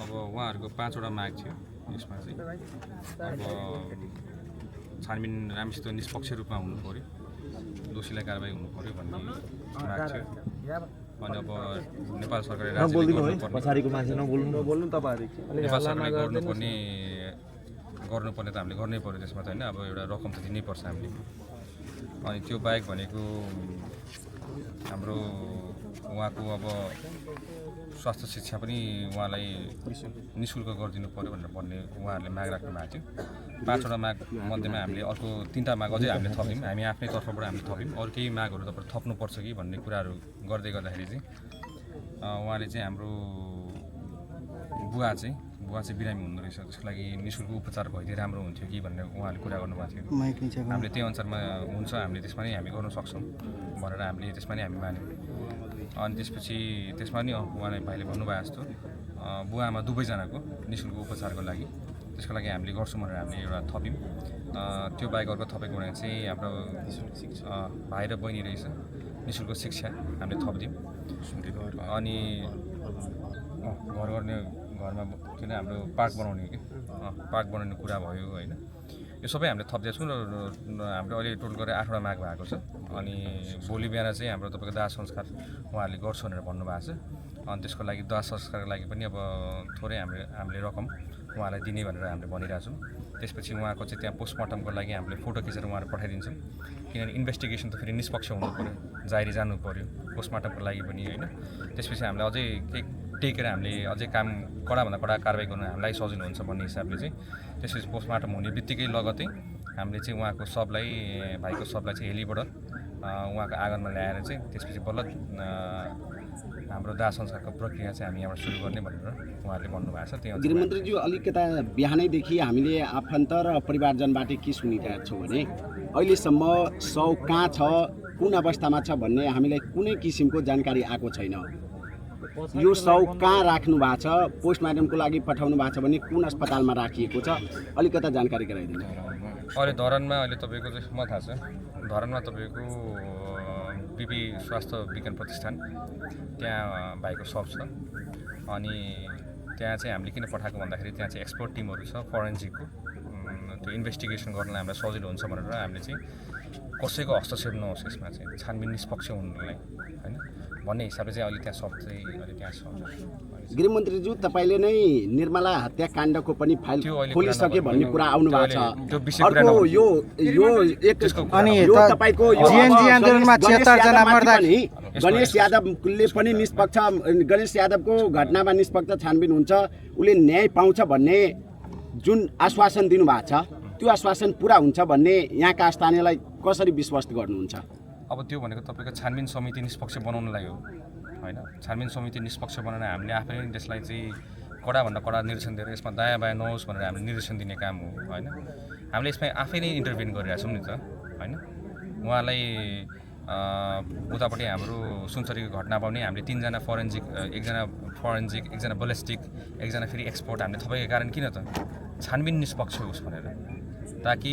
अब उहाँहरूको 5वटा माग थियो यसमा चाहिँ अब छानबिन राम्रोसित निष्पक्ष रूपमा हुनु पर्यो, दोषीलाई कारबाही हुनु पर्यो भन्ने माग थियो। अनि अब नेपाल सरकारले नेपाल सरकारले गर्नुपर्ने त हामीले गर्नै पर्यो त्यसमा त होइन। अब एउटा रकम त दिनै पर्छ हामीले। अनि त्यो बाहेक भनेको हाम्रो उहाँको अब स्वास्थ्य शिक्षा पनि उहाँलाई निःशुल्क गरिदिनु पर्यो भनेर भन्ने उहाँहरूले माग राख्नु भएको थियो। 5वटा माग मध्येमा हामीले अर्को 3टा माग अझै हामीले थप्यौँ, हामी आफ्नै तर्फबाट हामीले थप्यौँ। अरू केही मागहरू तपाईँ थप्नुपर्छ कि भन्ने कुराहरू गर्दै गर्दाखेरि चाहिँ उहाँले चाहिँ हाम्रो बुवा चाहिँ बिरामी हुँदो रहेछ, त्यसको लागि निःशुल्क उपचार भइदिए राम्रो हुन्थ्यो कि भनेर उहाँले कुरा गर्नुभएको थियो। हामीले त्यही अनुसारमा हुन्छ, हामीले त्यसमा नि हामी गर्न सक्छौँ भनेर हामीले त्यसमा नि हामी मान्यौँ। अनि त्यसमा नि उहाँले भाइले भन्नुभएको जस्तो बुवा आमा दुवैजनाको निःशुल्क उपचारको लागि त्यसको लागि हामीले गर्छौँ भनेर हामीले एउटा थप्यौँ। त्यो बाहेक अर्को थपेको भने चाहिँ हाम्रो भाइ र बहिनी रहेछ, निःशुल्क शिक्षा हामीले थपिदियौँ। अनि घरमा किन हाम्रो पार्क बनाउने कुरा भयो होइन। यो सबै हामीले थप्दै छौँ र हाम्रो अहिले टोटल गरेर 8वटा माग भएको छ। अनि भोलि बिहान चाहिँ हाम्रो तपाईँको दाह संस्कार उहाँहरूले गर्छ भनेर भन्नुभएको छ। अनि त्यसको लागि दाह संस्कारको लागि पनि अब थोरै हामीले रकम उहाँलाई दिने भनेर हामीले भनिरहेको छौँ। त्यसपछि उहाँको चाहिँ त्यहाँ पोस्टमार्टमको लागि हामीले फोटो खिचेर उहाँलाई पठाइदिन्छौँ, किनभने इन्भेस्टिगेसन त फेरि निष्पक्ष हुनु पऱ्यो, जारी जानु पऱ्यो पोस्टमार्टमको लागि पनि होइन। त्यसपछि हामीले अझै केही टेकेर हामीले अझै काम कडाभन्दा कडा कारबाही गर्नु हामीलाई सजिलो हुन्छ भन्ने हिसाबले चाहिँ त्यसपछि पोस्टमार्टम हुने बित्तिकै लगतै हामीले चाहिँ उहाँको भाइको सबलाई चाहिँ हेलीबाट उहाँको आँगनमा ल्याएर चाहिँ त्यसपछि बल्ल हाम्रो दाह संस्कारको प्रक्रिया चाहिँ हामी यहाँबाट सुरु गर्ने भनेर उहाँहरूले भन्नुभएको छ। त्यही गृहमन्त्रीज्यू अलिकता बिहानैदेखि हामीले आफन्त र परिवारजनबाट के सुनिरहेको छौँ भने अहिलेसम्म शव कहाँ छ, कुन अवस्थामा छ भन्ने हामीलाई कुनै किसिमको जानकारी आएको छैन। यो शव कहाँ राख्नु भएको छ, पोस्टमार्टमको लागि पठाउनु भएको छ भने कुन अस्पतालमा राखिएको छ, अलिकता जानकारी गराइदिनु। अहिले धरानमा अहिले तपाईँको चाहिँ मलाई थाहा छ, धरानमा तपाईँको बिपी स्वास्थ्य विज्ञान प्रतिष्ठान त्यहाँ भाइको सप छ। अनि त्यहाँ चाहिँ हामीले किन पठाएको भन्दाखेरि त्यहाँ चाहिँ एक्सपर्ट टिमहरू छ फोरेन्सिकको, त्यो इन्भेस्टिगेसन गर्नलाई हामीलाई सजिलो हुन्छ भनेर हामीले चाहिँ कसैको हस्तक्षेप नहोस् यसमा चाहिँ छानबिन निष्पक्ष हुनुलाई होइन भन्ने हिसाबले चाहिँ अहिले त्यहाँ सब चाहिँ अहिले त्यहाँ छ। गृहमन्त्रीज्यू तपाईँले नै निर्मला हत्याकाण्डको पनि फाइल खोलिसके भन्ने कुरा आउनु भएको छ। अर्को यो तपाईँको जीएनजी आन्दोलनमा 76 जना मर्दा गणेश यादवले पनि निष्पक्ष, गणेश यादवको घटनामा निष्पक्ष छानबिन हुन्छ, उसले न्याय पाउँछ भन्ने जुन आश्वासन दिनुभएको छ त्यो आश्वासन पुरा हुन्छ भन्ने यहाँका स्थानीयलाई कसरी विश्वास गर्नुहुन्छ? अब त्यो भनेको तपाईँको छानबिन समिति निष्पक्ष बनाउनलाई हो होइन। छानबिन समिति निष्पक्ष बनाउन हामीले आफैले त्यसलाई चाहिँ कडाभन्दा कडा निर्देशन दिएर यसमा दायाँ बायाँ नहोस् भनेर हामीले निर्देशन दिने काम हो होइन। हामीले यसमा आफै नै इन्टरभेन गरिरहेको छौँ नि त होइन। उहाँलाई उतापट्टि हाम्रो सुनसरीको घटना पाउने हामीले 3जना फोरेन्सिक, एकजना बलेस्टिक, एकजना फेरि एक्सपर्ट हामीले थपेको कारण किन त छानबिन निष्पक्ष होस् भनेर, ताकि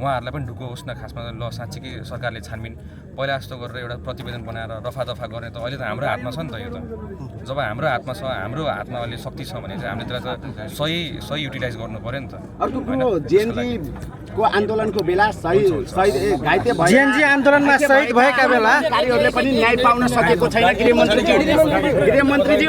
उहाँहरूलाई पनि ढुक्क होस् न। खासमा ल साँच्चीकै सरकारले छानबिन पहिला जस्तो गरेर एउटा प्रतिवेदन बनाएर रफादफा गर्ने त अहिले त हाम्रो हातमा छ नि त। यो त जब हाम्रो हातमा छ, हाम्रो हातमा अहिले शक्ति छ भने चाहिँ हामीले त्यसलाई त सही युटिलाइज गर्नु पऱ्यो नि त। अर्को कुरो जेएनजीको आन्दोलनको बेला जेएनजी आन्दोलनमा शहीद भएका बेला कार्यहरूले पनि न्याय पाउन सकेको छैन गृहमन्त्रीज्यू।